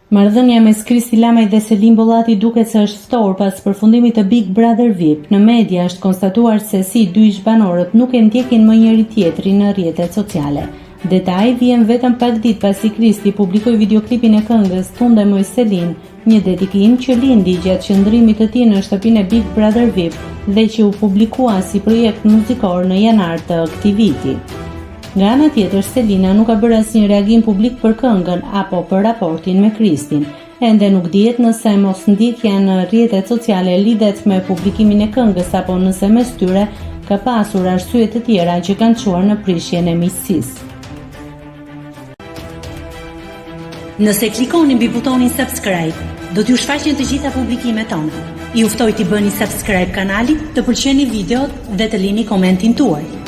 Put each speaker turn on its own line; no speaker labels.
Marrëdhënia mes Kristi Lamaj dhe Selim Bollati duket se është ftohur pas përfundimit të Big Brother VIP. Në media është konstatuar se si dy ish-banorët nuk e ndjekin më njëri tjetrin në rrjetet sociale. Detaji vjen vetëm pak ditë pasi Kristi publikoi videoklipin e këngës Tunde moj Selin, një dedikim që lindi gjatë qëndrimit të tij në shtëpinë e Big Brother VIP dhe që u publikua si projekt muzikor në janar të këtij viti. Nga ana tjetër, Selina nuk ka bërë asnjë reagim publik për këngën apo për raportin me Kristin. Ende nuk dihet nëse mosndjekja në rrjetet sociale lidhet me publikimin e këngës apo nëse mes tyre ka pasur arsye të tjera që kanë çuar në prishjen e miqësisë.
Nëse klikoni mbi butonin subscribe, do t'ju shfaqen të gjitha publikimet tona. Ju ftoj t'i bëni subscribe kanalit, të pëlqeni videot dhe të lini komentin tuaj.